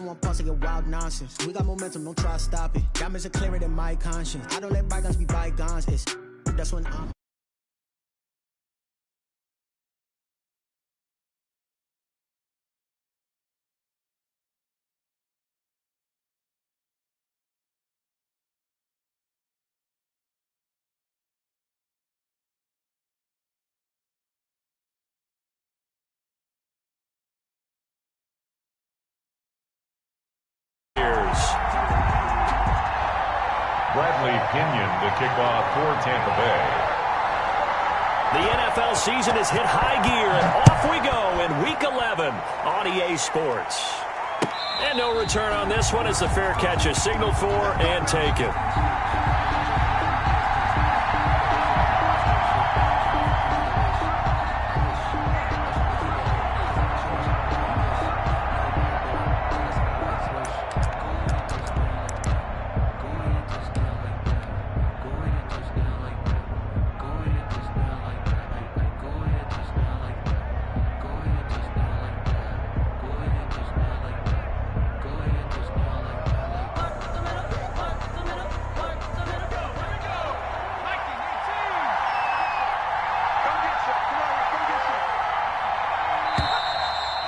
want pause to get wild nonsense. We got momentum, don't try to stop it. Diamonds are clearer than my conscience. I don't let bygones be bygones. That's when I'm... Bradley Pinion to kick off for Tampa Bay. The NFL season has hit high gear, and off we go in Week 11 on EA Sports. And no return on this one as the fair catch is signaled for and taken.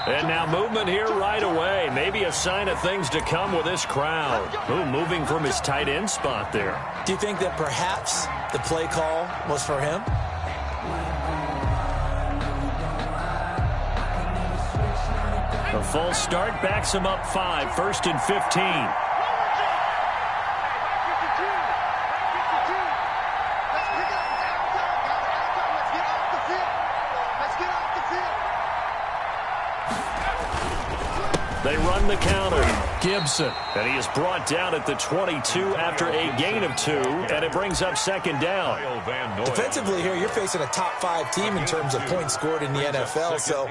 And now movement here right away. Maybe a sign of things to come with this crowd. Ooh, moving from his tight end spot there. Do you think that perhaps the play call was for him? A false start backs him up 5, 1st and 15. They run the counter. Gibson. And he is brought down at the 22 after a gain of 2, and it brings up 2nd down. Defensively here, you're facing a top 5 team in terms of points scored in the NFL. So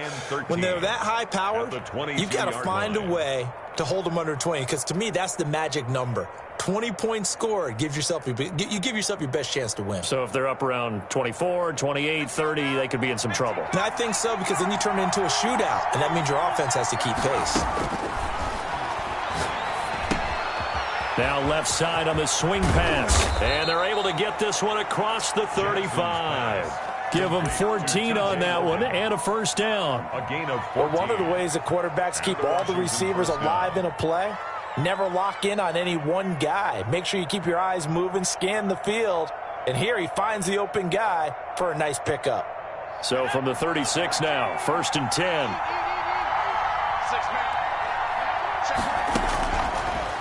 when they're that high powered, you've got to find a way to hold them under 20, because to me, that's the magic number. 20 points scored, you give yourself your best chance to win. So if they're up around 24, 28, 30, they could be in some trouble. And I think so, because then you turn it into a shootout, and that means your offense has to keep pace. Now left side on the swing pass, and they're able to get this one across the 35. Give them 14 on that one and a 1st down. A gain of 14. Well, one of the ways that quarterbacks keep all the receivers alive in a play, never lock in on any one guy. Make sure you keep your eyes moving, scan the field, and here he finds the open guy for a nice pickup. So from the 36 now, 1st and 10.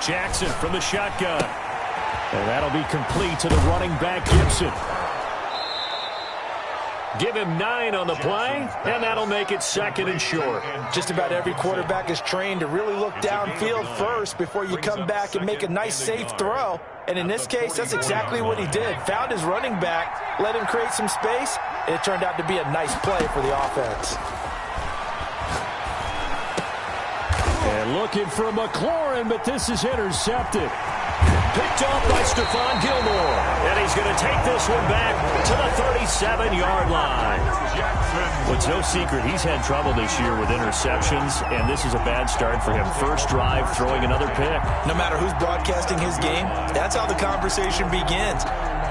Jackson from the shotgun. And that'll be complete to the running back, Gibson. Give him 9 on the play, and that'll make it 2nd and short. Just about every quarterback is trained to really look downfield first before you come back and make a nice, safe throw. And in this case, that's exactly what he did. Found his running back, let him create some space, and it turned out to be a nice play for the offense. And looking for McLaurin, but this is intercepted. Picked off by Stephon Gilmore. And he's going to take this one back to the 37-yard line. Well, it's no secret he's had trouble this year with interceptions, and this is a bad start for him. First drive, throwing another pick. No matter who's broadcasting his game, that's how the conversation begins.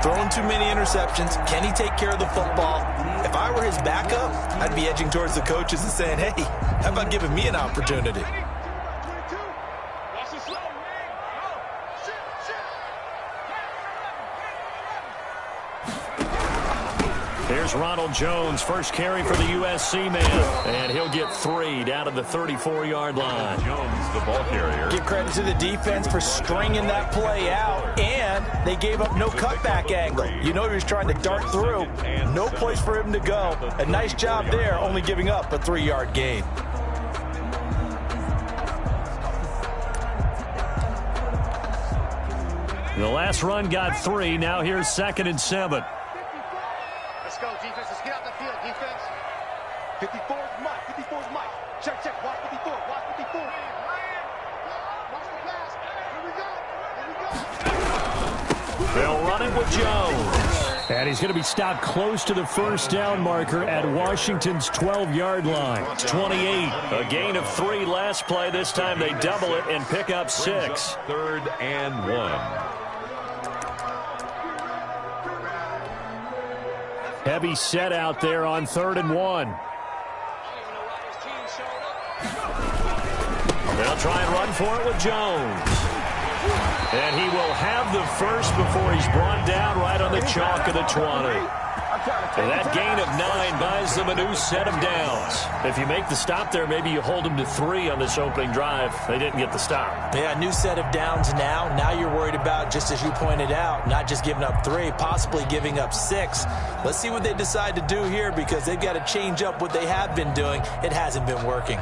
Throwing too many interceptions. Can he take care of the football? If I were his backup, I'd be edging towards the coaches and saying, hey, how about giving me an opportunity? Here's Ronald Jones, first carry for the USC man, and he'll get 3 down to the 34-yard line. Jones, the ball carrier. Give credit to the defense for stringing that play out, and they gave up no cutback angle. You know he was trying to dart through. No place for him to go. A nice job there, only giving up a 3-yard gain. The last run got 3. Now here's 2nd and 7. Let's go, defense. Let's get out the field, defense. 54 is Mike. 54 is Mike. Check, check. Watch 54. Watch 54. Watch the pass. Here we go. Here we go. They'll run it with Jones. And he's going to be stopped close to the first down marker at Washington's 12-yard line. 28. A gain of 3 last play. This time they double it and pick up 6. 3rd and 1. Heavy set out there on 3rd and 1. They'll try and run for it with Jones. And he will have the first before he's brought down right on the chalk of the 20. And that gain of 9 buys them a new set of downs. If you make the stop there, maybe you hold them to 3 on this opening drive. They didn't get the stop. Yeah, new set of downs now. Now you're worried about, just as you pointed out, not just giving up 3, possibly giving up 6. Let's see what they decide to do here, because they've got to change up what they have been doing. It hasn't been working.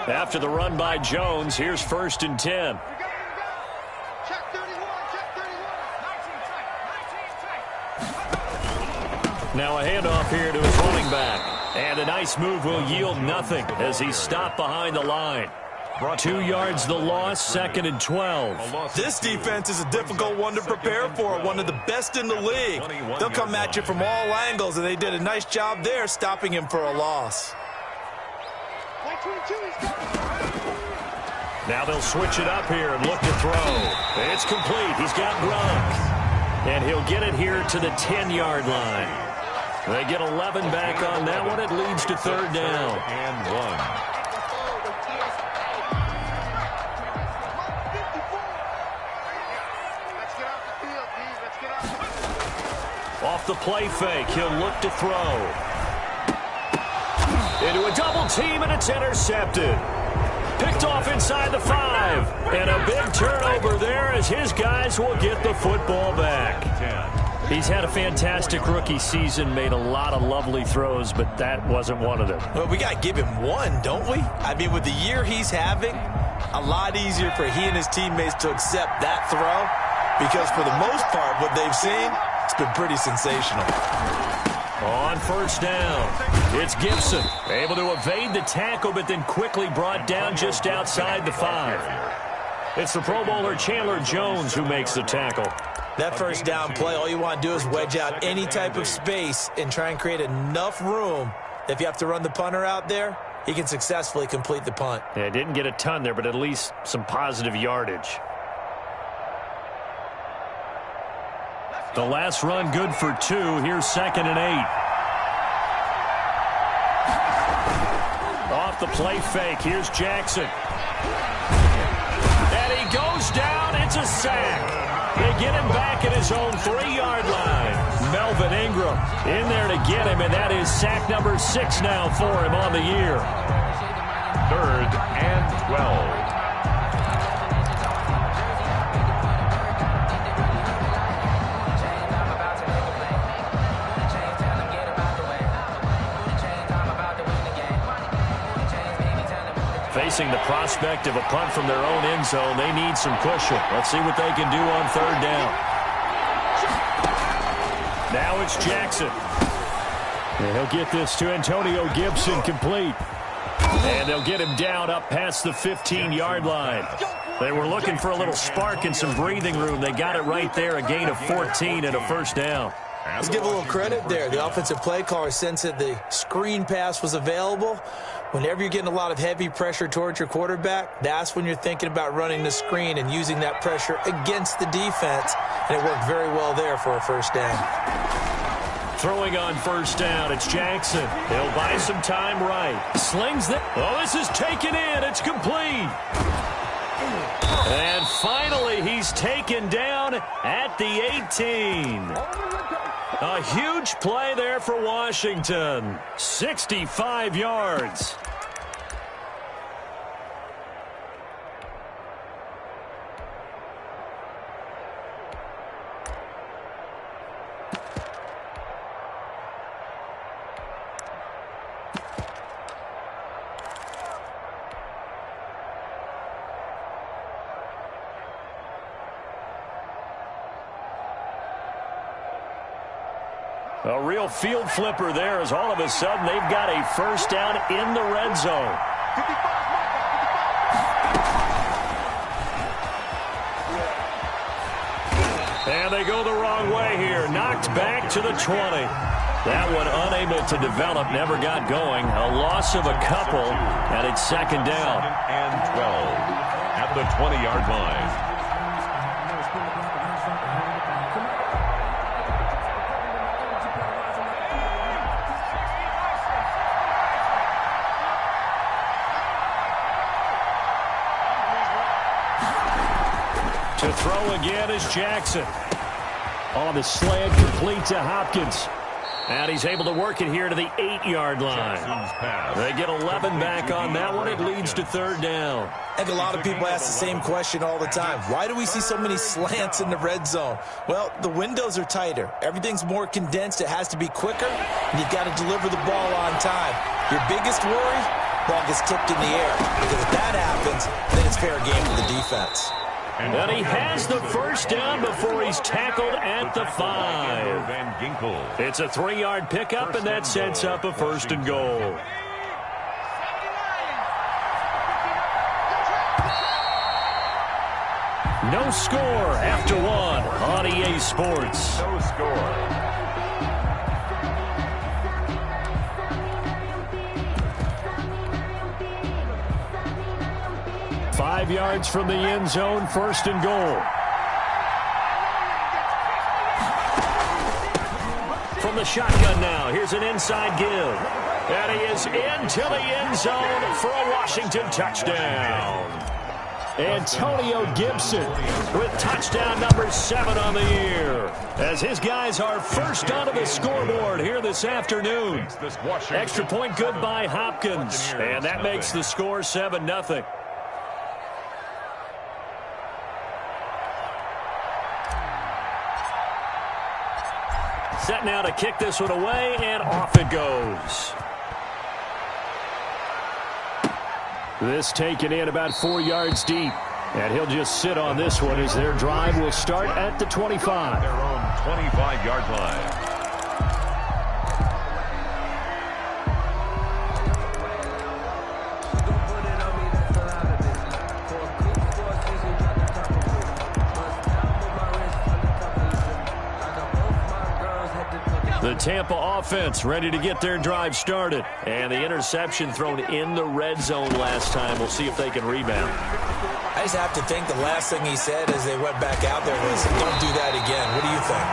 After the run by Jones, here's 1st and 10. Now a handoff here to his running back. And a nice move will yield nothing as he's stopped behind the line. 2 yards the loss, 2nd and 12. This defense is a difficult one to prepare for, one of the best in the league. They'll come at you from all angles, and they did a nice job there stopping him for a loss. Now they'll switch it up here and look to throw. It's complete. He's got Gronk. And he'll get it here to the 10-yard line. They get 11 back on that one. It leads to 3rd down. And 1. Off the play fake, he'll look to throw. Into a double team, and it's intercepted. Picked off inside the 5. And a big turnover there as his guys will get the football back. 10. He's had a fantastic rookie season, made a lot of lovely throws, but that wasn't one of them. Well, we got to give him one, don't we? I mean, with the year he's having, a lot easier for he and his teammates to accept that throw, because for the most part, what they've seen, it's been pretty sensational. On 1st down, it's Gibson, able to evade the tackle, but then quickly brought down just outside the 5. It's the Pro Bowler Chandler Jones who makes the tackle. That 1st down play, all you want to do is wedge out any type of space and try and create enough room. If you have to run the punter out there, he can successfully complete the punt. Yeah, didn't get a ton there, but at least some positive yardage. The last run good for 2. Here's 2nd and 8. Off the play fake. Here's Jackson. And he goes down. It's a sack. They get him back at his own 3-yard line. Melvin Ingram in there to get him, and that is sack number 6 now for him on the year. 3rd and 12. Facing the prospect of a punt from their own end zone, they need some cushion. Let's see what they can do on 3rd down. Now it's Jackson. And he'll get this to Antonio Gibson, complete. And they'll get him down up past the 15-yard line. They were looking for a little spark and some breathing room. They got it right there, a gain of 14 and a 1st down. Let's give a little credit there. The offensive play caller sensed that the screen pass was available. Whenever you're getting a lot of heavy pressure towards your quarterback, that's when you're thinking about running the screen and using that pressure against the defense. And it worked very well there for a 1st down. Throwing on 1st down, it's Jackson. He'll buy some time right. Slings it. Oh, this is taken in. It's complete. And finally, he's taken down at the 18. A huge play there for Washington. 65 yards. A real field flipper there as all of a sudden they've got a 1st down in the red zone. And they go the wrong way here. Knocked back to the 20. That one unable to develop, never got going. A loss of a couple, and it's second down. And 12 at the 20-yard line. To throw again is Jackson. On the slant, complete to Hopkins. And he's able to work it here to the 8-yard line. They get 11 back on that one. It leads to third down. I think a lot of people ask the same question all the time. Why do we see so many slants in the red zone? Well, the windows are tighter. Everything's more condensed. It has to be quicker, and you've got to deliver the ball on time. Your biggest worry, ball gets tipped in the air. Because if that happens, then it's fair game for the defense. And he has the first down before he's tackled at the 5. It's a 3-yard pickup, and that sets up a first and goal. No score after one on EA Sports. No score. 5 yards from the end zone, first and goal. From the shotgun now, here's an inside give. And he is into the end zone for a Washington touchdown. Antonio Gibson with touchdown number 7 on the year. As his guys are first onto the scoreboard here this afternoon. Extra point good by Hopkins. And that makes the score 7-0. Set now to kick this one away, and off it goes. This taken in about 4 yards deep. And he'll just sit on this one as their drive will start at the 25. Their own 25-yard line. The Tampa offense ready to get their drive started. And the interception thrown in the red zone last time. We'll see if they can rebound. I just have to think the last thing he said as they went back out there was, don't do that again. What do you think?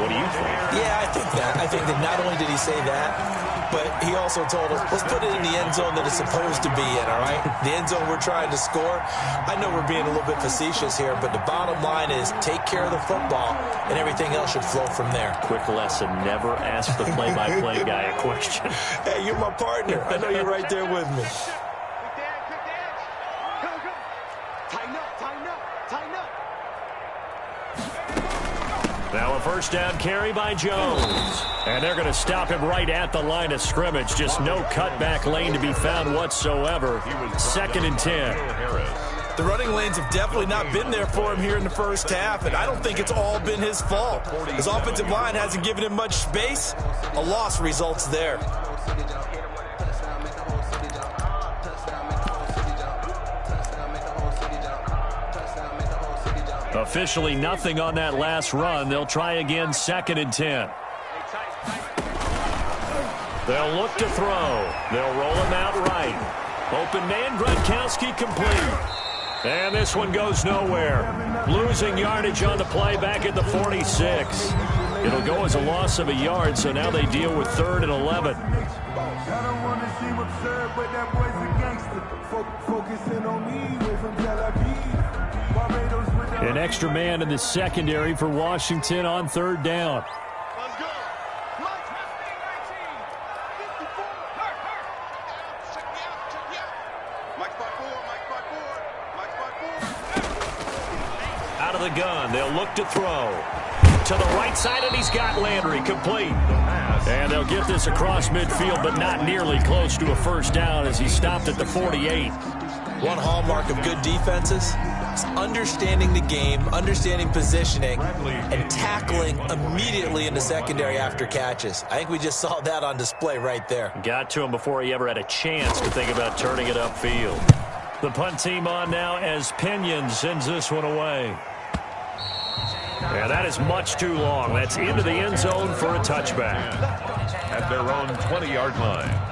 What do you think? Yeah, I think that. I think that not only did he say that, but he also told us, let's put it in the end zone that it's supposed to be in, all right? The end zone we're trying to score. I know we're being a little bit facetious here, but the bottom line is take care of the football, and everything else should flow from there. Quick lesson, never ask the play-by-play guy a question. Hey, you're my partner. I know you're right there with me. Now a first down carry by Jones. And they're going to stop him right at the line of scrimmage. Just no cutback lane to be found whatsoever. 2nd and 10. The running lanes have definitely not been there for him here in the first half, and I don't think it's all been his fault. His offensive line hasn't given him much space. A loss results there. Officially nothing on that last run. They'll try again, 2nd and 10. They'll look to throw. They'll roll him out right. Open man, Gronkowski complete. And this one goes nowhere. Losing yardage on the play back at the 46. It'll go as a loss of a yard, so now they deal with 3rd and 11. An extra man in the secondary for Washington on 3rd down. Let's go. Out of the gun, they'll look to throw. To the right side, and he's got Landry complete. And they'll get this across midfield, but not nearly close to a first down as he stopped at the 48. One hallmark of good defenses is understanding the game, understanding positioning, and tackling immediately in the secondary after catches. I think we just saw that on display right there. Got to him before he ever had a chance to think about turning it upfield. The punt team on now as Pinion sends this one away. And that is much too long. That's into the end zone for a touchback. At their own 20-yard line.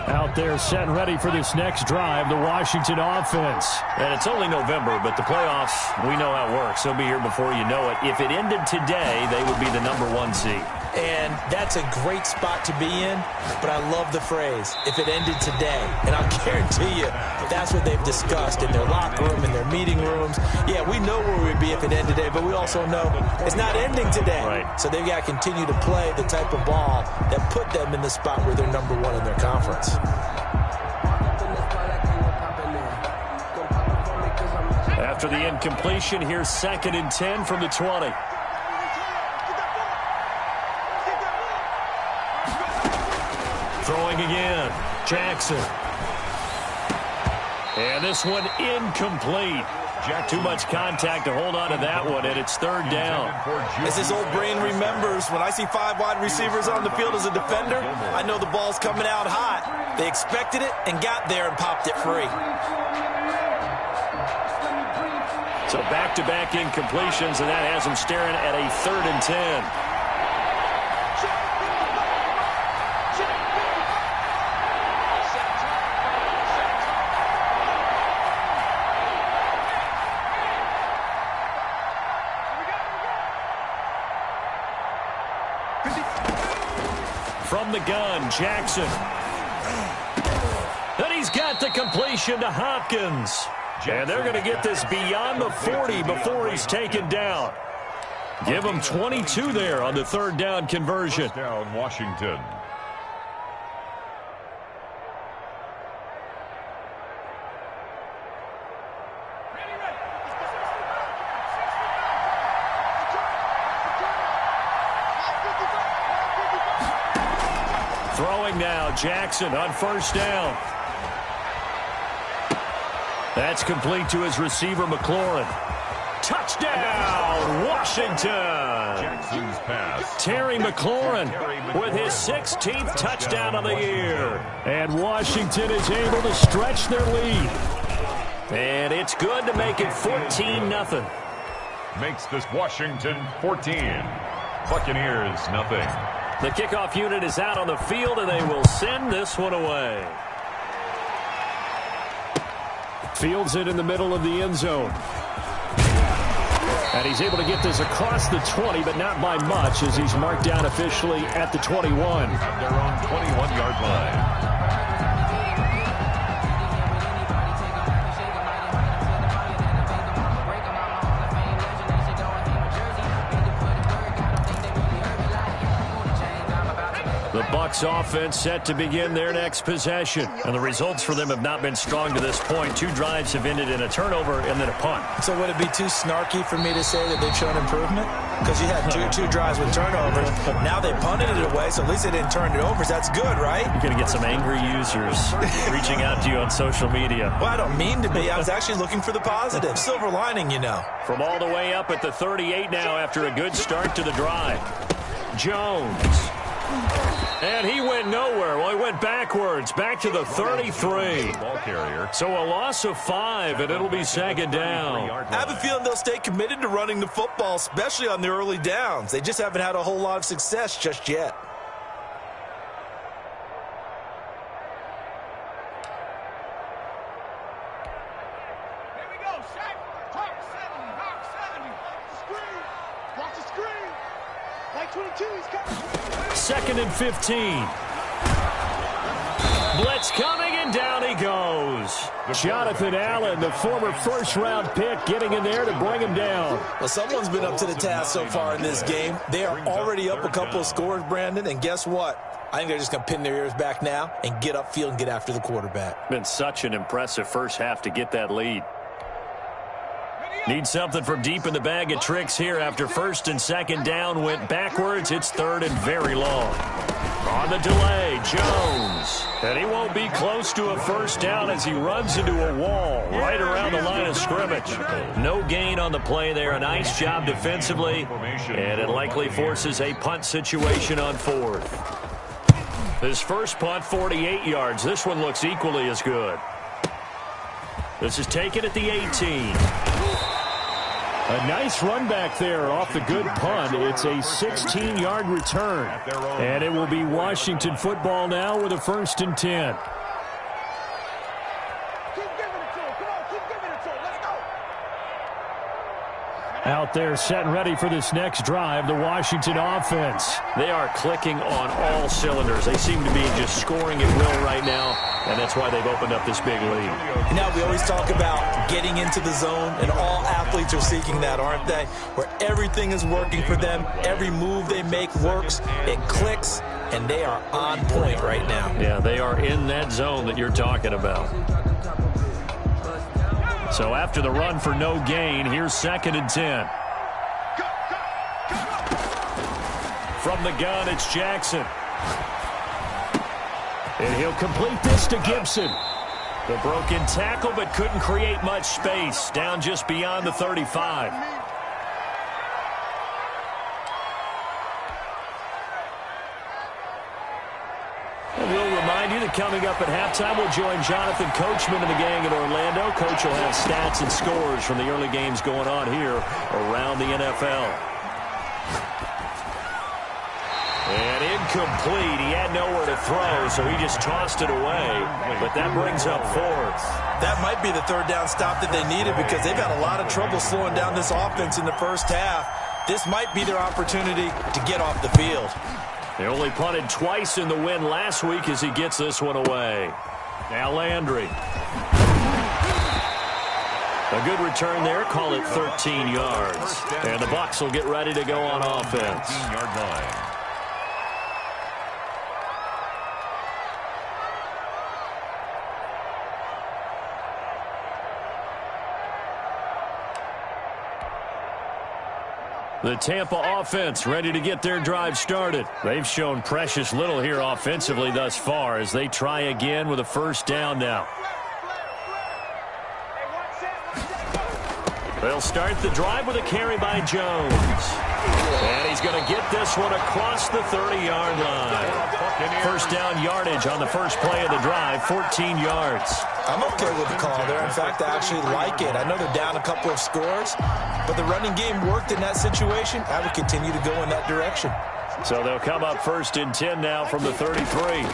Out there set and ready for this next drive, the Washington offense. And it's only November, but the playoffs, we know how it works. They'll be here before you know it. If it ended today, they would be the #1 seed. And that's a great spot to be in, but I love the phrase, if it ended today. And I'll guarantee you, that's what they've discussed in their locker room, in their meeting rooms. Yeah, we know where we'd be if it ended today, but we also know it's not ending today. Right. So they've got to continue to play the type of ball that put them in the spot where they're #1 in their conference. After the incompletion, here's 2nd and 10 from the 20. Throwing again, Jackson. And this one incomplete. Too much contact to hold on to that one, and it's 3rd down. As his old brain remembers, when I see 5 wide receivers on the field as a defender, I know the ball's coming out hot. They expected it and got there and popped it free. So back-to-back incompletions, and that has him staring at a 3rd and 10. From the gun, Jackson. Then he's got the completion to Hopkins. And they're going to get this beyond the 40 before he's taken down. Give him 22 there on the 3rd down conversion. First down, Washington. Throwing now, Jackson on 1st down. That's complete to his receiver, McLaurin. Touchdown, Washington! Jackson's pass. Terry McLaurin with his 16th touchdown of the year. And Washington is able to stretch their lead. And it's good to make it 14-0. Makes this Washington 14. Buccaneers, nothing. The kickoff unit is out on the field, and they will send this one away. Fields it in the middle of the end zone. And he's able to get this across the 20, but not by much, as he's marked down officially at the 21. At their own 21-yard line. The Bucs offense set to begin their next possession. And the results for them have not been strong to this point. 2 drives have ended in a turnover and then a punt. So would it be too snarky for me to say that they've shown improvement? Because you had two drives with turnovers. Now they punted it away, so at least they didn't turn it over. So that's good, right? You're going to get some angry users reaching out to you on social media. Well, I don't mean to be. I was actually looking for the positive. Silver lining, you know. From all the way up at the 38 now after a good start to the drive. Jones. And he went nowhere. Well, he went backwards, back to the 33. Ball carrier. So a loss of 5, and it'll be 2nd down. I have a feeling they'll stay committed to running the football, especially on the early downs. They just haven't had a whole lot of success just yet. Here we go, Shaq. Hawk 70. Screen. Watch the screen. Like 22, he's coming. 2nd and 15. Blitz coming, and down he goes. Jonathan Allen, the former first-round pick, getting in there to bring him down. Well, someone's been up to the task so far in this game. They are already up a couple of scores, Brandon, and guess what? I think they're just going to pin their ears back now and get upfield and get after the quarterback. Been such an impressive first half to get that lead. Need something from deep in the bag of tricks here after 1st and 2nd down went backwards. It's 3rd and very long. On the delay, Jones. And he won't be close to a first down as he runs into a wall right around the line of scrimmage. No gain on the play there. A nice job defensively. And it likely forces a punt situation on fourth. His first punt, 48 yards. This one looks equally as good. This is taken at the 18. A nice run back there off the good punt. It's a 16-yard return. And it will be Washington football now with a 1st and 10. Out there set and ready for this next drive, the Washington offense. They are clicking on all cylinders. They seem to be just scoring at will right now, and that's why they've opened up this big lead. Now, we always talk about getting into the zone, and all athletes are seeking that, aren't they? Where everything is working for them, every move they make works, it clicks, and they are on point right now. Yeah, they are in that zone that you're talking about. So after the run for no gain, here's 2nd and 10. From the gun, it's Jackson. And he'll complete this to Gibson. The broken tackle, but couldn't create much space. Down just beyond the 35. And we'll remind you that coming up at halftime, we'll join Jonathan Coachman and the gang in Orlando. Coach will have stats and scores from the early games going on here around the NFL. And incomplete. He had nowhere to throw, so he just tossed it away. But that brings up 4th. That might be the 3rd down stop that they needed because they've had a lot of trouble slowing down this offense in the first half. This might be their opportunity to get off the field. They only punted twice in the win last week as he gets this one away. Now Landry. A good return there. Call it 13 yards. And the Bucs will get ready to go on offense. 15-yard line. The Tampa offense ready to get their drive started. They've shown precious little here offensively thus far as they try again with a 1st down now. They'll start the drive with a carry by Jones. And he's going to get this one across the 30-yard line. 1st down yardage on the first play of the drive, 14 yards. I'm okay with the call there. In fact, I actually like it. I know they're down a couple of scores, but the running game worked in that situation. I would continue to go in that direction. So they'll come up 1st and 10 now from the 33.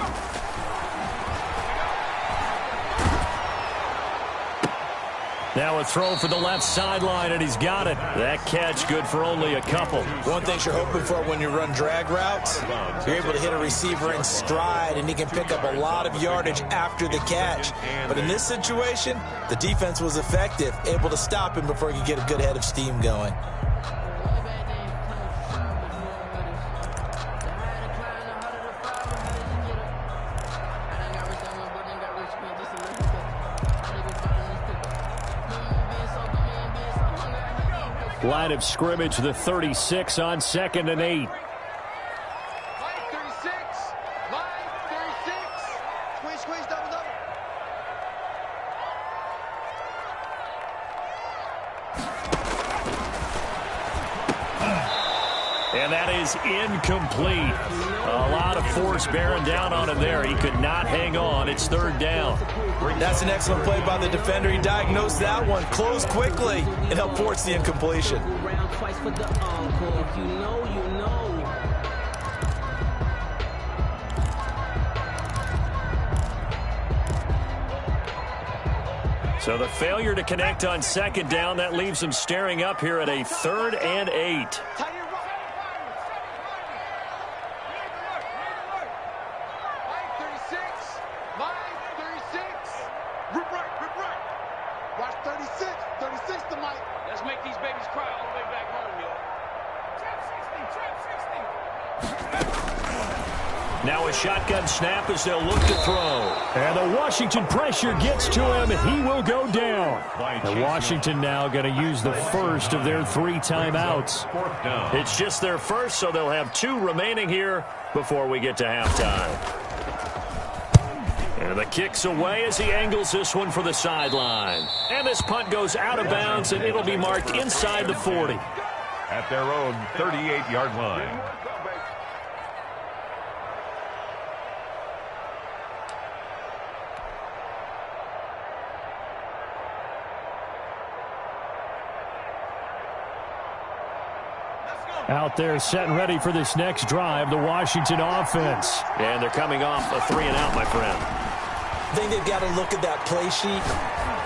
Now a throw for the left sideline, and he's got it. That catch good for only a couple. One thing you're hoping for when you run drag routes, you're able to hit a receiver in stride, and he can pick up a lot of yardage after the catch. But in this situation, the defense was effective, able to stop him before he could get a good head of steam going. Line of scrimmage, the 36 on 2nd and 8. Line 36. Line 36. Squeeze, double, double. And that is incomplete. A lot of force bearing down on him there. He could not hang on. It's 3rd down. That's an excellent play by the defender. He diagnosed that one, closed quickly, and helped force the incompletion. So the failure to connect on 2nd down, that leaves him staring up here at a 3rd and 8. Now a shotgun snap as they'll look to throw. And the Washington pressure gets to him. He will go down. And Washington now going to use the first of their 3 timeouts. It's just their first, so they'll have 2 remaining here before we get to halftime. And the kick's away as he angles this one for the sideline. And this punt goes out of bounds, and it'll be marked inside the 40. At their own 38-yard line. Out there set and ready for this next drive, the Washington offense. And they're coming off a 3-and-out, my friend. I think they've got to look at that play sheet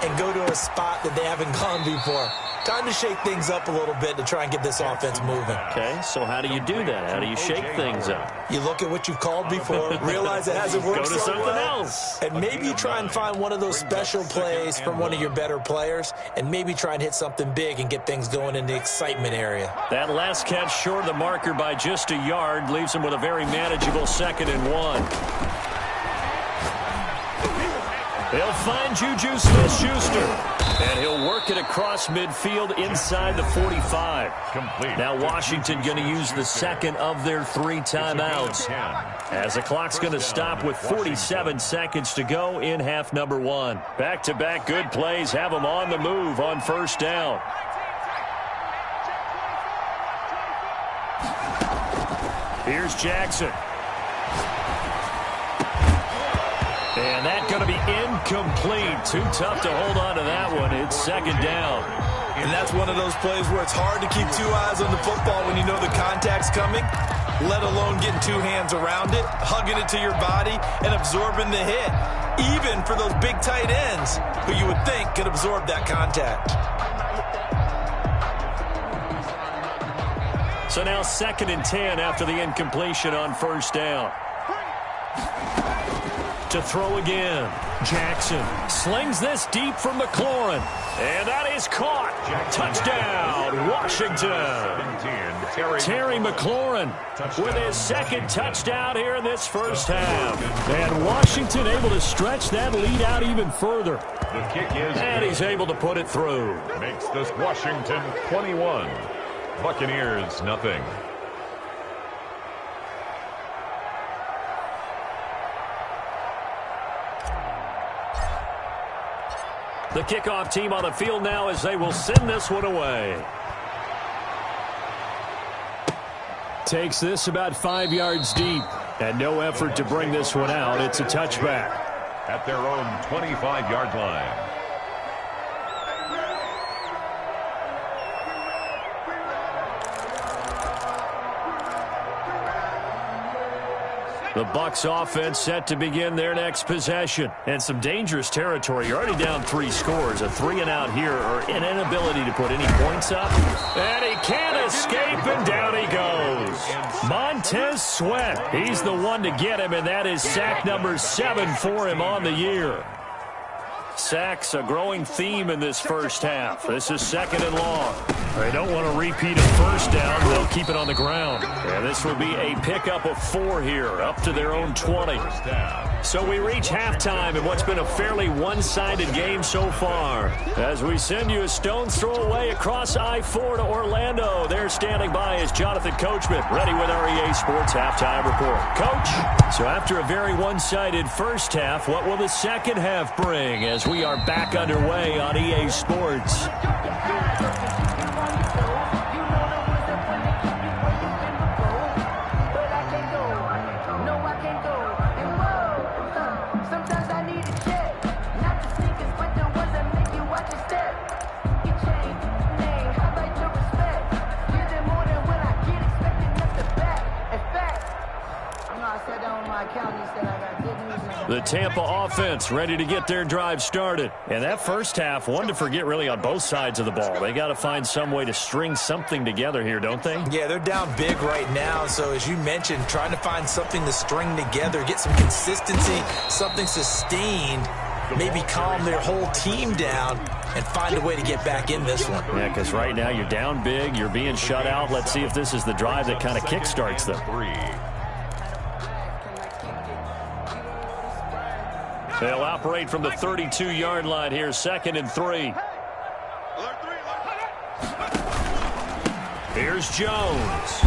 and go to a spot that they haven't gone before. Time to shake things up a little bit to try and get this offense moving. Okay, so how do you do that? How do you shake things up? You look at what you've called before, realize it hasn't worked Go to something else. And maybe you try and find one of those special plays from one of your better players, and maybe try and hit something big and get things going in the excitement area. That last catch short of the marker by just a yard leaves him with a very manageable 2nd and 1. They'll find Juju Smith-Schuster. And he'll work it across midfield inside the 45. Complete. Now Washington going to use the 2nd of their 3 timeouts. As the clock's going to stop with 47 seconds to go in half number 1. Back-to-back good plays have them on the move on first down. Here's Jackson. And that's going to be incomplete. Too tough to hold on to that one. It's 2nd down. And that's one of those plays where it's hard to keep 2 eyes on the football when you know the contact's coming, let alone getting 2 hands around it, hugging it to your body, and absorbing the hit, even for those big tight ends who you would think could absorb that contact. So now 2nd and 10 after the incompletion on first down. To throw again. Jackson slings this deep from McLaurin. And that is caught. Touchdown, Washington. Terry McLaurin with his 2nd touchdown here in this first half. And Washington able to stretch that lead out even further. The kick is and he's able to put it through. Makes this Washington 21. Buccaneers nothing. The kickoff team on the field now as they will send this one away. Takes this about 5 yards deep. And no effort to bring this one out. It's a touchback. At their own 25-yard line. The Bucs offense set to begin their next possession. And some dangerous territory. You're already down 3 scores. A 3-and-out here or an inability to put any points up. And he can't escape, and down he goes. Montez Sweat. He's the one to get him, and that is sack number 7 for him on the year. Sacks a growing theme in this first half. This is 2nd and long. They don't want to repeat a first down. They'll keep it on the ground. And this will be a pickup of 4 here, up to their own 20. So we reach halftime in what's been a fairly one-sided game so far. As we send you a stone's throw away across I-4 to Orlando. There standing by is Jonathan Coachman, ready with our EA Sports Halftime Report. Coach, so after a very one-sided first half, what will the second half bring as we are back underway on EA Sports? The Tampa offense ready to get their drive started. And that first half, one to forget really on both sides of the ball. They got to find some way to string something together here, don't they? Yeah, they're down big right now. So as you mentioned, trying to find something to string together, get some consistency, something sustained, maybe calm their whole team down and find a way to get back in this one. Yeah, because right now you're down big, you're being shut out. Let's see if this is the drive that kind of kickstarts them. They'll operate from the 32-yard line here, 2nd and 3. Here's Jones.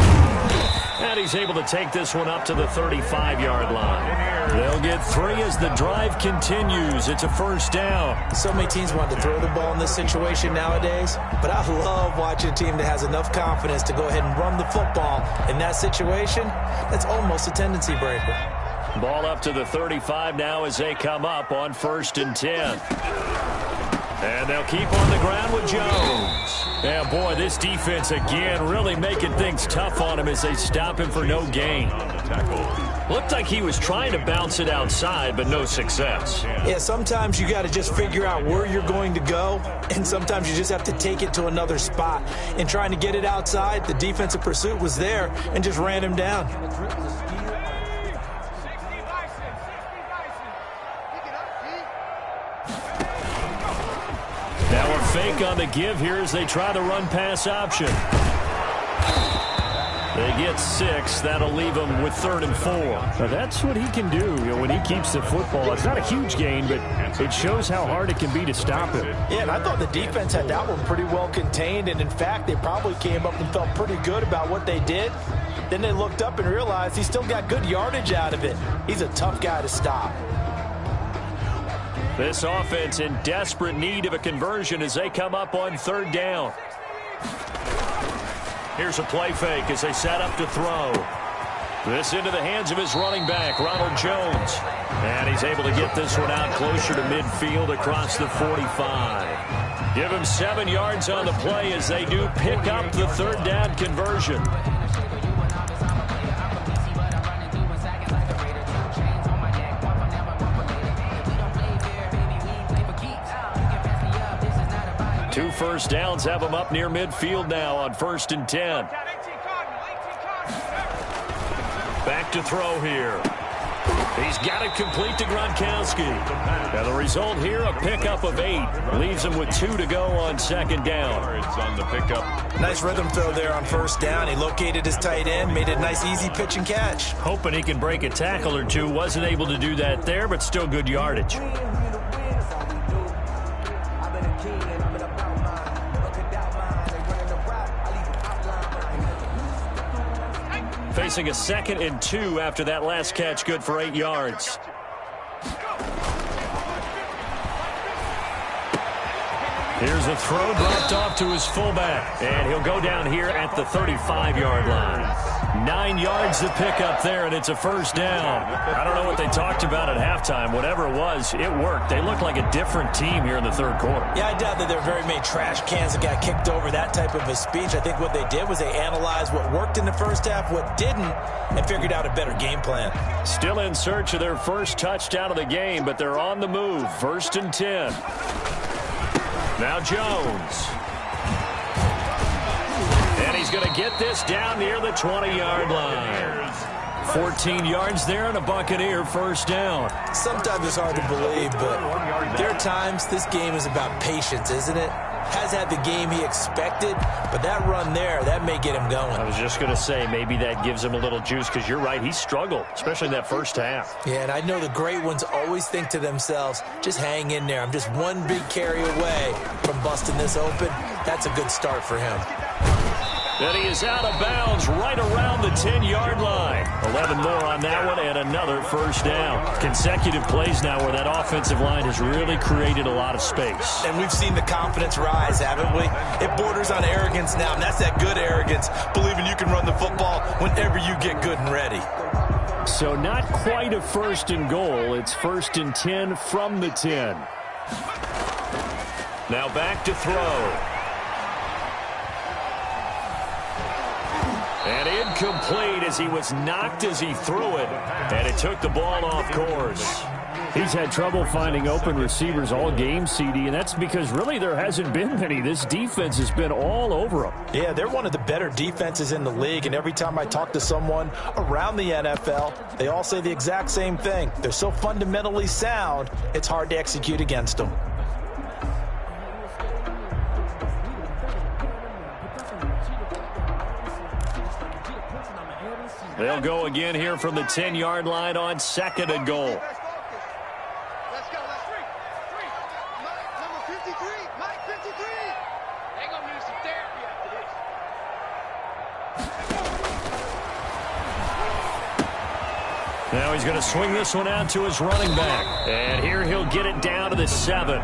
And he's able to take this one up to the 35-yard line. They'll get 3 as the drive continues. It's a 1st down. So many teams want to throw the ball in this situation nowadays, but I love watching a team that has enough confidence to go ahead and run the football. In that situation, that's almost a tendency breaker. Ball up to the 35 now as they come up on 1st and 10. And they'll keep on the ground with Jones. Yeah, boy, this defense again really making things tough on him as they stop him for no gain. Looked like he was trying to bounce it outside, but no success. Yeah, sometimes you got to just figure out where you're going to go, and sometimes you just have to take it to another spot. In trying to get it outside, the defensive pursuit was there and just ran him down. Now a fake on the give here as they try the run-pass option. They get 6. That'll leave them with 3rd and 4. Now that's what he can do, when he keeps the football. It's not a huge gain, but it shows how hard it can be to stop him. Yeah, and I thought the defense had that one pretty well contained, and in fact, they probably came up and felt pretty good about what they did. Then they looked up and realized he still got good yardage out of it. He's a tough guy to stop. This offense in desperate need of a conversion as they come up on 3rd down. Here's a play fake as they set up to throw. This into the hands of his running back, Ronald Jones. And he's able to get this one out closer to midfield across the 45. Give him 7 yards on the play as they do pick up the 3rd down conversion. Two 1st downs have them up near midfield now on 1st and 10. Back to throw here. He's got it complete to Gronkowski. Now the result here, a pickup of 8. Leaves him with 2 to go on 2nd down. It's on the pickup. Nice rhythm throw there on 1st down. He located his tight end, made it a nice easy pitch and catch. Hoping he can break a tackle or two. Wasn't able to do that there, but still good yardage. Facing a 2nd and 2 after that last catch, good for 8 yards. Here's a throw dropped off to his fullback, and he'll go down here at the 35-yard line. 9 yards to pick up there, and it's a 1st down. I don't know what they talked about at halftime. Whatever it was, it worked. They looked like a different team here in the 3rd quarter. Yeah, I doubt that there were very many trash cans that got kicked over, that type of a speech. I think what they did was they analyzed what worked in the 1st half, what didn't, and figured out a better game plan. Still in search of their 1st touchdown of the game, but they're on the move. 1st and 10. Now Jones. And he's going to get this down near the 20-yard line. 14 yards there and a Buccaneer 1st down. Sometimes it's hard to believe, but there are times this game is about patience, isn't it? Has had the game he expected, but that run there, that may get him going. I was just going to say, maybe that gives him a little juice, because you're right, he struggled, especially in that 1st half. Yeah, and I know the great ones always think to themselves, just hang in there. I'm just one big carry away from busting this open. That's a good start for him. And he is out of bounds right around the 10-yard line. 11 more on that one and another 1st down. Consecutive plays now where that offensive line has really created a lot of space. And we've seen the confidence rise, haven't we? It borders on arrogance now, and that's that good arrogance, believing you can run the football whenever you get good and ready. So not quite a 1st and goal. It's 1st and 10 from the 10. Now back to throw. And incomplete as he was knocked as he threw it. And it took the ball off course. He's had trouble finding open receivers all game, CD, and that's because really there hasn't been many. This defense has been all over him. Yeah, they're one of the better defenses in the league, and every time I talk to someone around the NFL, they all say the exact same thing. They're so fundamentally sound, it's hard to execute against them. They'll go again here from the 10-yard line on 2nd and goal. Now he's going to swing this one out to his running back. And here he'll get it down to the 7.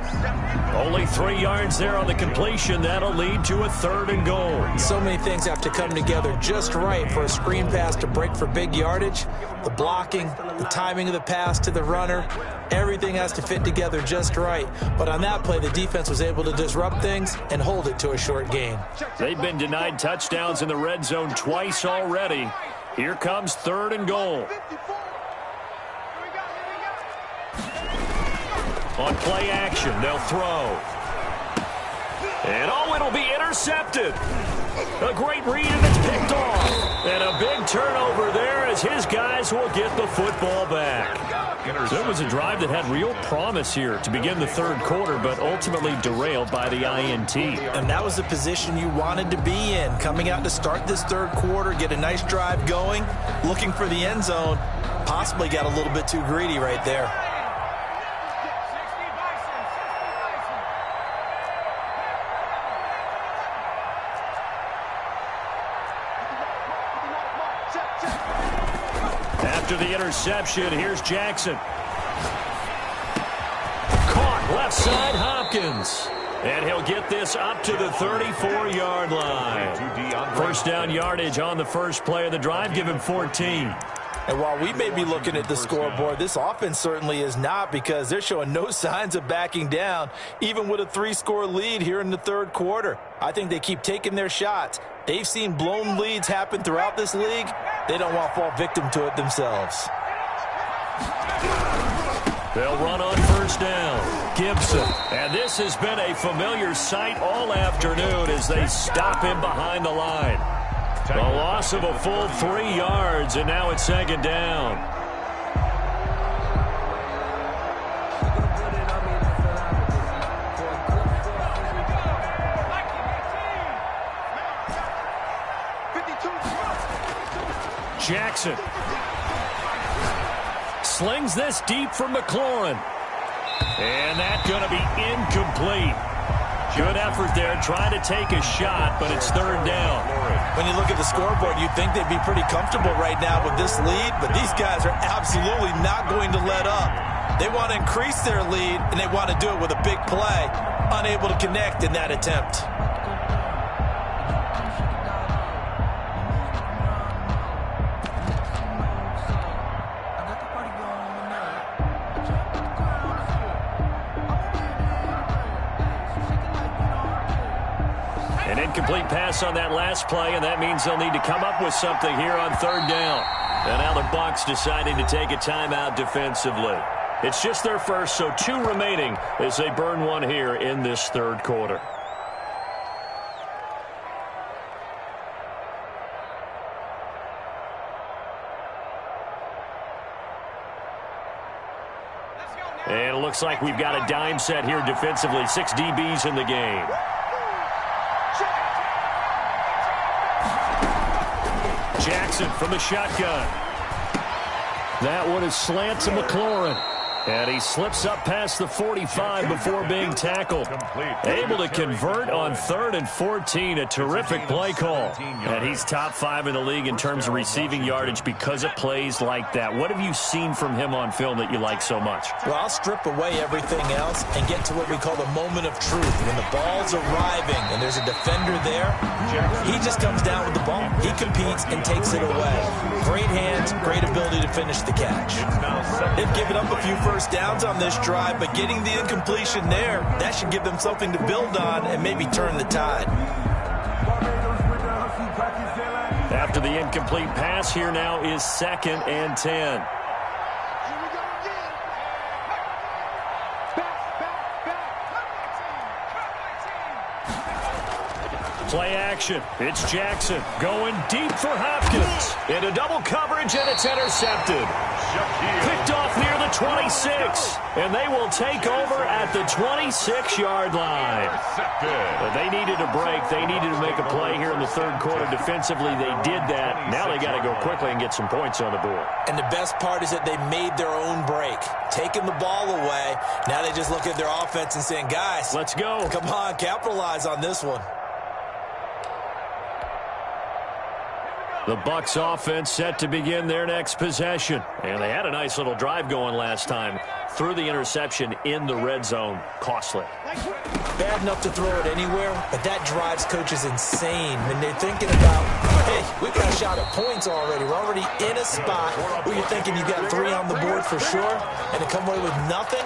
Only 3 yards there on the completion. That'll lead to a 3rd and goal. So many things have to come together just right for a screen pass to break for big yardage. The blocking, the timing of the pass to the runner, everything has to fit together just right. But on that play, the defense was able to disrupt things and hold it to a short gain. They've been denied touchdowns in the red zone twice already. Here comes 3rd and goal. On play action, they'll throw. And oh, it'll be intercepted. A great read, and it's picked off. And a big turnover there as his guys will get the football back. So it was a drive that had real promise here to begin the 3rd quarter, but ultimately derailed by the INT. And that was the position you wanted to be in. Coming out to start this 3rd quarter, get a nice drive going, looking for the end zone. Possibly got a little bit too greedy right there. After the interception, here's Jackson. Caught left side, Hopkins. And he'll get this up to the 34-yard line. 1st down yardage on the first play of the drive, give him 14. And while we may be looking at the scoreboard, this offense certainly is not, because they're showing no signs of backing down, even with a 3-score lead here in the 3rd quarter. I think they keep taking their shots. They've seen blown leads happen throughout this league. They don't want to fall victim to it themselves. They'll run on 1st down. Gibson. And this has been a familiar sight all afternoon as they stop him behind the line. A loss of a full 3 yards, and now it's 2nd down. Jackson slings this deep for McLaurin. And that's going to be incomplete. Good effort there, trying to take a shot, but it's 3rd down. When you look at the scoreboard, you'd think they'd be pretty comfortable right now with this lead, but these guys are absolutely not going to let up. They want to increase their lead, and they want to do it with a big play. Unable to connect in that attempt. An incomplete pass on that last play, and that means they'll need to come up with something here on 3rd down. And now the Bucs deciding to take a timeout defensively. It's just their first, so 2 remaining as they burn one here in this 3rd quarter. And it looks like we've got a dime set here defensively. 6 DBs in the game. Jackson from the shotgun. That one is slant to McLaurin. And he slips up past the 45 before being tackled. Able to convert on 3rd and 14. A terrific play call. And he's top 5 in the league in terms of receiving yardage because of plays like that. What have you seen from him on film that you like so much? Well, I'll strip away everything else and get to what we call the moment of truth. When the ball's arriving and there's a defender there, he just comes down with the ball. He competes and takes it away. Great hands, great ability to finish the catch. They've given up a few first downs on this drive, but getting the incompletion there, that should give them something to build on and maybe turn the tide. After the incomplete pass, here now is 2nd and 10. Play action. It's Jackson going deep for Hopkins. Into double coverage, and it's intercepted. Picked off near the 26. And they will take over at the 26-yard line. But they needed a break. They needed to make a play here in the 3rd quarter. Defensively, they did that. Now they got to go quickly and get some points on the board. And the best part is that they made their own break. Taking the ball away. Now they just look at their offense and saying, guys, let's go. Come on, capitalize on this one. The Bucs offense set to begin their next possession. And they had a nice little drive going last time. Threw the interception in the red zone. Costly. Bad enough to throw it anywhere, but that drives coaches insane when they're thinking about, hey, we got a shot at points already. We're already in a spot where you're thinking you got 3 on the board for sure, and to come away with nothing,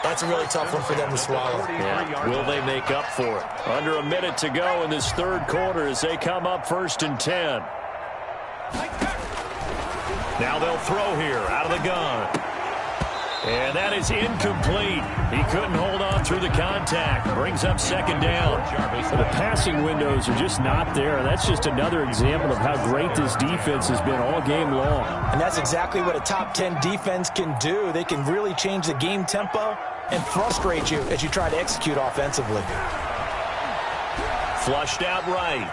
that's a really tough one for them to swallow. Yeah. Will they make up for it? Under a minute to go in this third quarter as they come up 1st and 10. Now they'll throw here out of the gun. And that is incomplete. He couldn't hold on through the contact. Brings up 2nd down. The passing windows are just not there. That's just another example of how great this defense has been all game long. And that's exactly what a top 10 defense can do. They can really change the game tempo and frustrate you as you try to execute offensively. Flushed out right.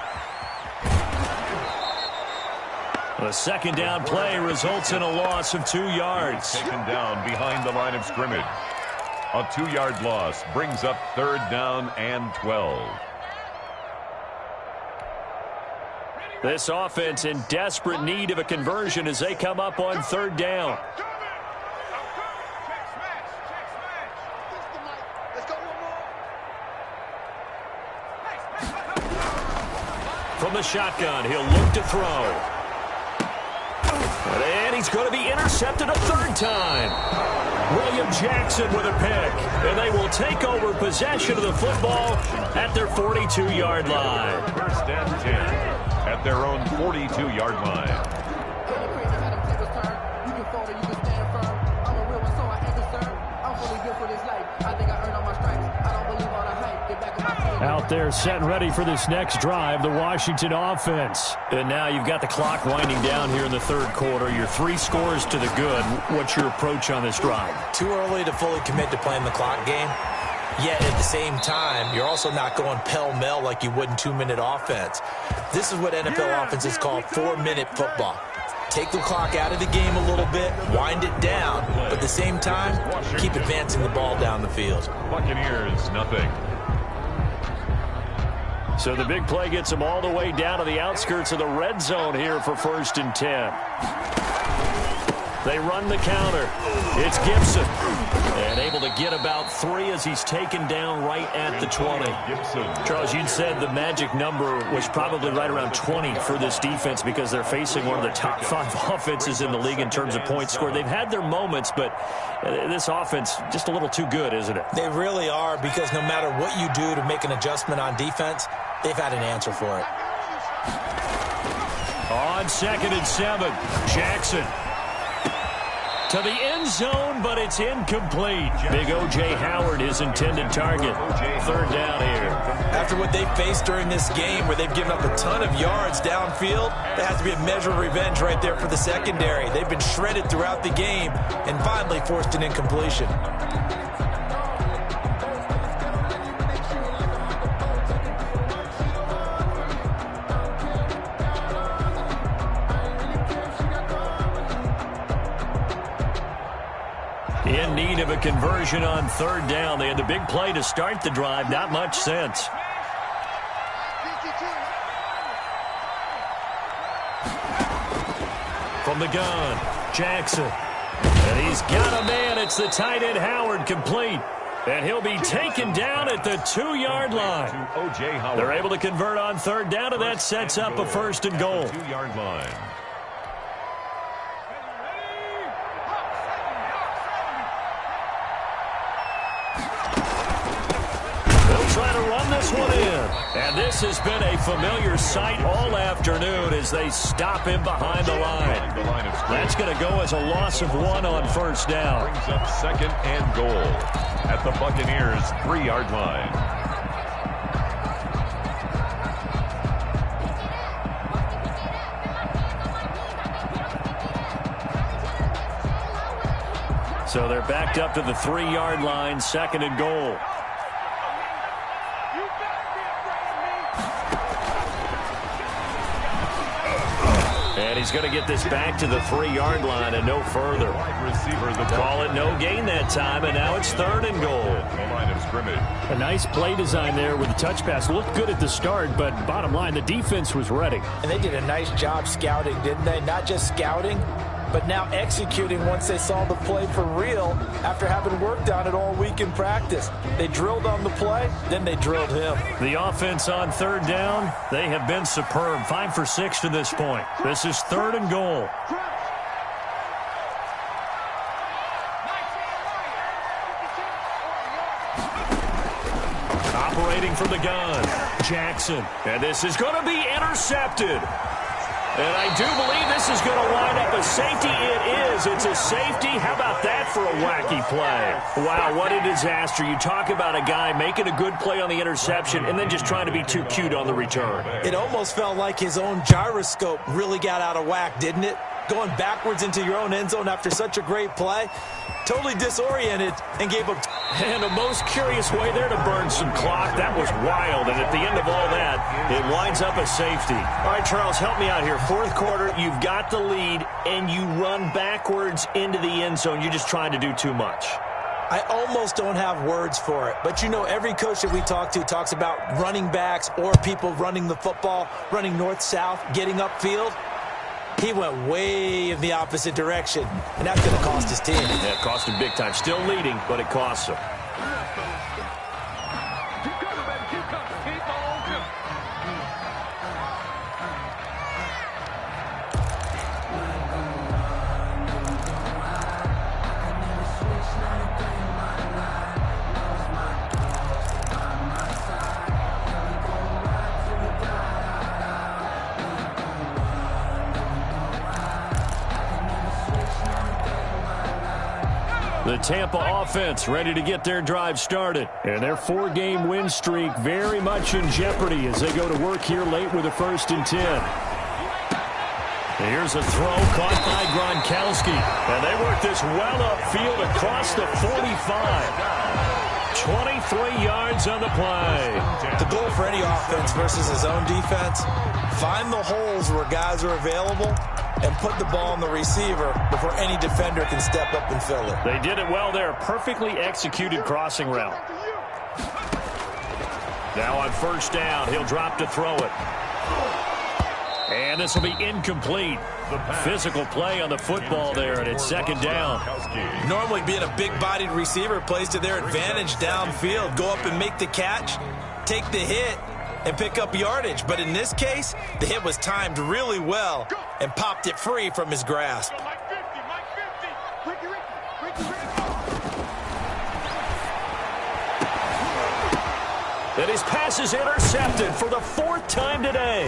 The 2nd down play results in a loss of 2 yards. Taken down behind the line of scrimmage. A 2-yard loss brings up 3rd down and 12. This offense in desperate need of a conversion as they come up on 3rd down. From the shotgun, he'll look to throw. And he's going to be intercepted a 3rd time. William Jackson with a pick. And they will take over possession of the football at their 42-yard line. 1st and 10 at their own 42-yard line. Out there set ready for this next drive, the Washington offense. And now you've got the clock winding down here in the 3rd quarter. You're 3 scores to the good. What's your approach on this drive? Too early to fully commit to playing the clock game. Yet at the same time, you're also not going pell-mell like you would in 2-minute offense. This is what NFL offenses call 4-minute football. Take the clock out of the game a little bit, wind it down, but at the same time, keep advancing the ball down the field. Buccaneers, nothing. So the big play gets them all the way down to the outskirts of the red zone here for 1st and 10. They run the counter. It's Gibson. And able to get about 3 as he's taken down right at the 20. Charles, you'd said the magic number was probably right around 20 for this defense because they're facing one of the top 5 offenses in the league in terms of points scored. They've had their moments, but this offense just a little too good, isn't it? They really are, because no matter what you do to make an adjustment on defense, they've had an answer for it. On 2nd and 7, Jackson. To the end zone, but it's incomplete. Big O.J. Howard, his intended target. 3rd down here. After what they faced during this game, where they've given up a ton of yards downfield, there has to be a measure of revenge right there for the secondary. They've been shredded throughout the game and finally forced an incompletion. In need of a conversion on 3rd down. They had the big play to start the drive. Not much sense. From the gun, Jackson. And he's got a man. It's the tight end Howard, complete. And he'll be taken down at the 2-yard line. They're able to convert on 3rd down, and that sets up a 1st and goal. 2-yard line. Trying to run this one in. And this has been a familiar sight all afternoon as they stop him behind the line. That's going to go as a loss of 1 on 1st down. Brings up 2nd and goal at the Buccaneers' 3-yard line. So they're backed up to the 3-yard line, 2nd and goal. And he's going to get this back to the 3-yard line and no further. Call it no gain that time, and now it's 3rd and goal. The line of scrimmage. A nice play design there with the touch pass. Looked good at the start, but bottom line, the defense was ready. And they did a nice job scouting, didn't they? Not just scouting, but now executing once they saw the play for real after having worked on it all week in practice. They drilled on the play, then they drilled him. The offense on 3rd down, they have been superb. 5 for 6 to this point. This is 3rd and goal. Operating from the gun, Jackson. And this is going to be intercepted. And I do believe this is going to wind up a safety. It is. It's a safety. How about that for a wacky play? Wow, what a disaster. You talk about a guy making a good play on the interception and then just trying to be too cute on the return. It almost felt like his own gyroscope really got out of whack, didn't it? Going backwards into your own end zone after such a great play. Totally disoriented and gave up. And the most curious way there to burn some clock. That was wild. And at the end of all that, it winds up a safety. All right, Charles, help me out here. 4th quarter, you've got the lead, and you run backwards into the end zone. You're just trying to do too much. I almost don't have words for it. But, you know, every coach that we talk to talks about running backs or people running the football, running north-south, getting upfield. He went way in the opposite direction, and that's going to cost his team. Yeah, it cost him big time. Still leading, but it costs him. The Tampa offense ready to get their drive started. And their 4-game win streak very much in jeopardy as they go to work here late with a 1st and 10. Here's a throw caught by Gronkowski. And they work this well upfield across the 45. 23 yards on the play. The goal for any offense versus his own defense, find the holes where guys are available and put the ball on the receiver before any defender can step up and fill it. They did it well there. Perfectly executed crossing route. Now on 1st down, he'll drop to throw it. And this will be incomplete. Physical play on the football there, and it's 2nd down. Normally being a big-bodied receiver plays to their advantage downfield. Go up and make the catch, take the hit, and pick up yardage. But in this case, the hit was timed really well and popped it free from his grasp. And his pass is intercepted for the 4th time today.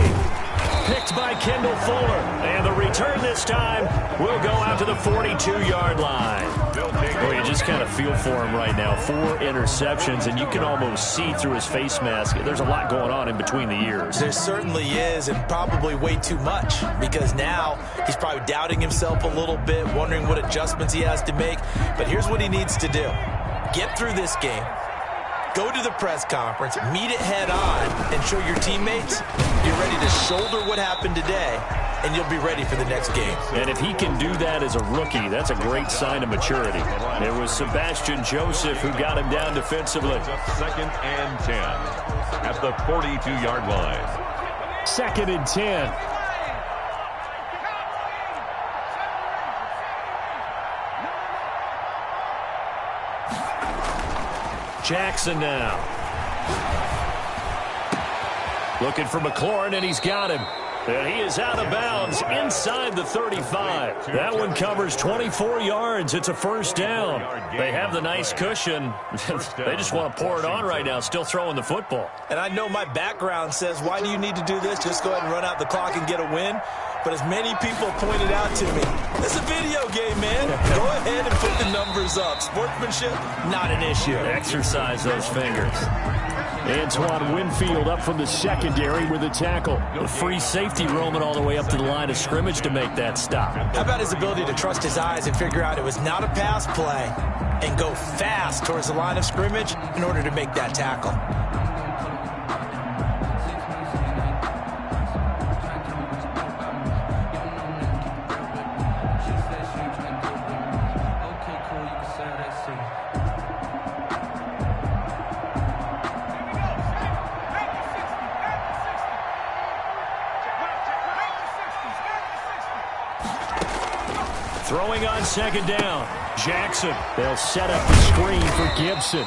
Picked by Kendall Fuller. And the return this time will go out to the 42-yard line. Well, you just kind of feel for him right now. 4 interceptions, and you can almost see through his face mask. There's a lot going on in between the ears. There certainly is, and probably way too much, because now he's probably doubting himself a little bit, wondering what adjustments he has to make. But here's what he needs to do. Get through this game. Go to the press conference, meet it head on, and show your teammates you're ready to shoulder what happened today, and you'll be ready for the next game. And if he can do that as a rookie, that's a great sign of maturity. It was Sebastian Joseph who got him down defensively. 2nd and 10 at the 42-yard line. 2nd and 10. Jackson now. Looking for McLaurin, and he's got him. And he is out of bounds inside the 35. That one covers 24 yards. It's a 1st down. They have the nice cushion. They just want to pour it on right now, still throwing the football. And I know my background says, why do you need to do this? Just go ahead and run out the clock and get a win. But as many people pointed out to me, it's a video game, man. Go ahead and put the numbers up. Sportsmanship, not an issue. Exercise those fingers. Antoine Winfield up from the secondary with a tackle. The free safety roaming all the way up to the line of scrimmage to make that stop. How about his ability to trust his eyes and figure out it was not a pass play and go fast towards the line of scrimmage in order to make that tackle? Throwing on second down. Jackson. They'll set up the screen for Gibson.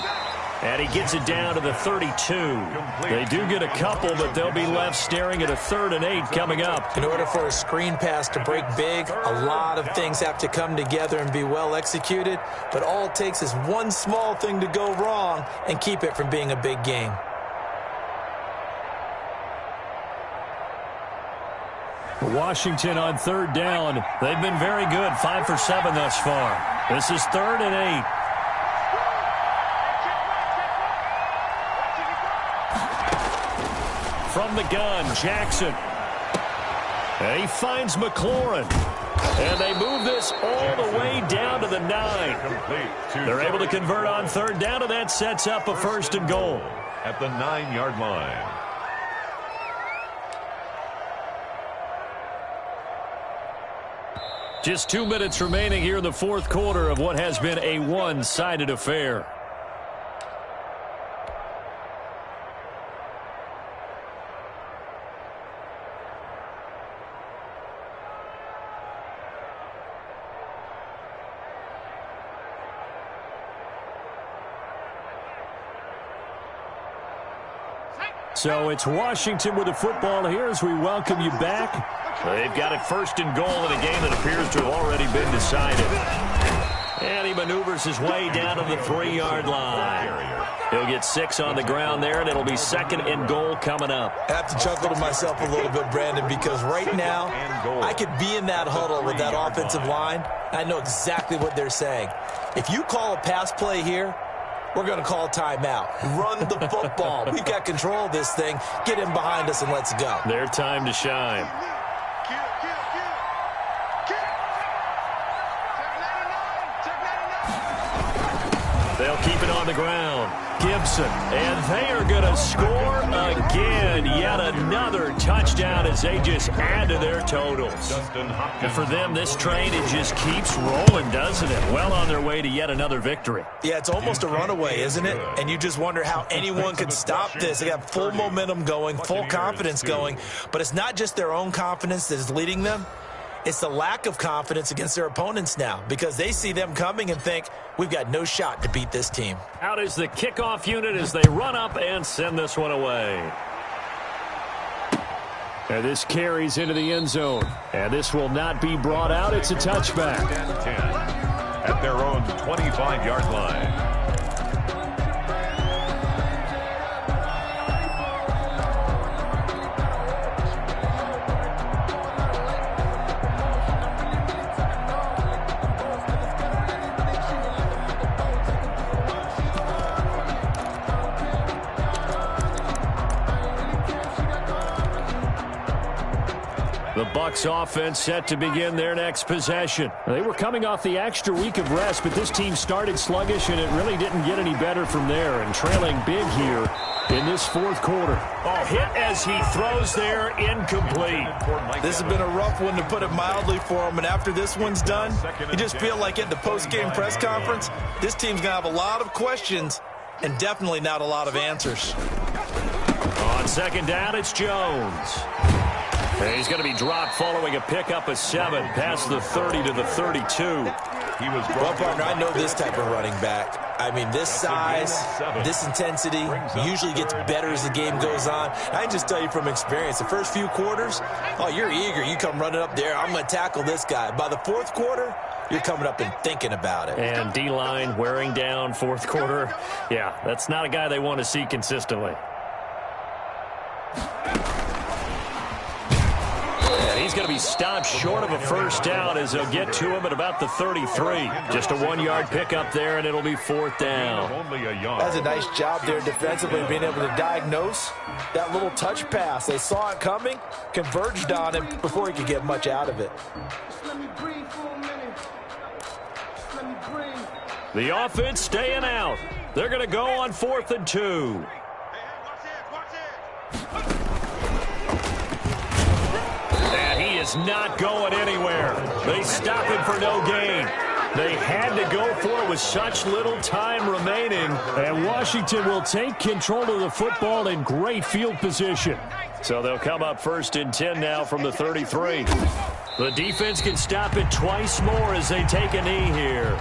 And he gets it down to the 32. They do get a couple, but they'll be left staring at a 3rd and 8 coming up. In order for a screen pass to break big, a lot of things have to come together and be well executed. But all it takes is one small thing to go wrong and keep it from being a big game. Washington on 3rd down. They've been very good, 5 for 7 thus far. This is 3rd and 8. From the gun, Jackson. And he finds McLaurin. And they move this all the way down to the 9. They're able to convert on 3rd down, and that sets up a 1st and goal. At the 9-yard line. Just 2 minutes remaining here in the 4th quarter of what has been a one-sided affair. So it's Washington with the football here as we welcome you back. They've got it 1st and goal in a game that appears to have already been decided. And he maneuvers his way down to the 3-yard line. He'll get 6 on the ground there, and it'll be 2nd and goal coming up. I have to chuckle to myself a little bit, Brandon, because right now I could be in that huddle with that offensive line. I know exactly what they're saying. If you call a pass play here, we're going to call a timeout. Run the football. We've got control of this thing. Get him behind us and let's go. Their time to shine. They'll keep it on the ground. Gibson. And they are going to score again. Yet another touchdown as they just add to their totals. And for them, this train, it just keeps rolling, doesn't it? Well on their way to yet another victory. Yeah, it's almost a runaway, isn't it? And you just wonder how anyone could stop this. They got full momentum going, full confidence going. But it's not just their own confidence that is leading them. It's the lack of confidence against their opponents now because they see them coming and think, we've got no shot to beat this team. Out is the kickoff unit as they run up and send this one away. And this carries into the end zone. And this will not be brought out. It's a touchback. 10 at their own 25-yard line. The Bucs offense set to begin their next possession. They were coming off the extra week of rest, but this team started sluggish, and it really didn't get any better from there. And trailing big here in this 4th quarter. Oh, hit as he throws there, incomplete. This has been a rough one, to put it mildly, for him. And after this one's done, you just feel like at the post-game press conference, this team's going to have a lot of questions and definitely not a lot of answers. On 2nd down, it's Jones. And he's going to be dropped following a pickup of 7 past the 30 to the 32. Well, partner, I know this type of running back. I mean, this size, this intensity usually gets better as the game goes on. I can just tell you from experience, the first few quarters, oh, you're eager. You come running up there, I'm going to tackle this guy. By the 4th quarter, you're coming up and thinking about it. And D-line wearing down 4th quarter. Yeah, that's not a guy they want to see consistently. He's going to be stopped short of a 1st down as they'll get to him at about the 33. Just a 1-yard pickup there, and it'll be 4th down. That's a nice job there defensively, being able to diagnose that little touch pass. They saw it coming, converged on him before he could get much out of it. The offense staying out. They're going to go on 4th and 2. He is not going anywhere. They stop him for no gain. They had to go for it with such little time remaining. And Washington will take control of the football in great field position. So they'll come up 1st and 10 now from the 33. The defense can stop it twice more as they take a knee here.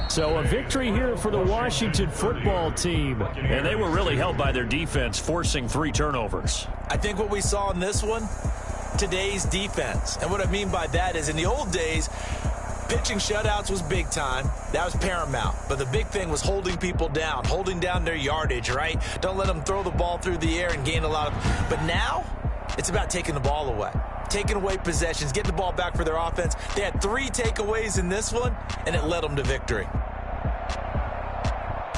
So a victory here for the Washington football team. And they were really helped by their defense, forcing 3 turnovers. I think what we saw in this one, today's defense. And what I mean by that is in the old days, pitching shutouts was big time. That was paramount. But the big thing was holding people down, holding down their yardage, right? Don't let them throw the ball through the air and gain a lot of. But now, it's about taking the ball away. Taking away possessions, getting the ball back for their offense. They had 3 takeaways in this one, and it led them to victory.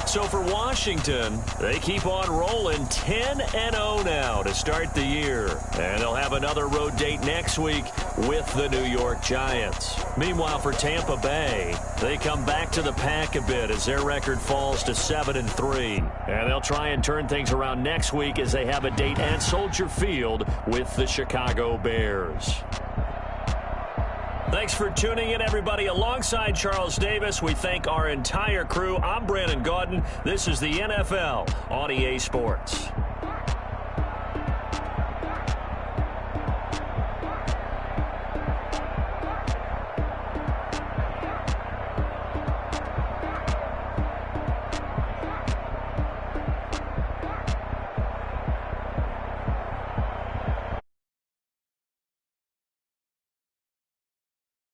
So for Washington, they keep on rolling 10-0 now to start the year. And they'll have another road date next week with the New York Giants. Meanwhile, for Tampa Bay, they come back to the pack a bit as their record falls to 7-3. And they'll try and turn things around next week as they have a date at Soldier Field with the Chicago Bears. Thanks for tuning in, everybody. Alongside Charles Davis, we thank our entire crew. I'm Brandon Gaudin. This is the NFL on EA Sports.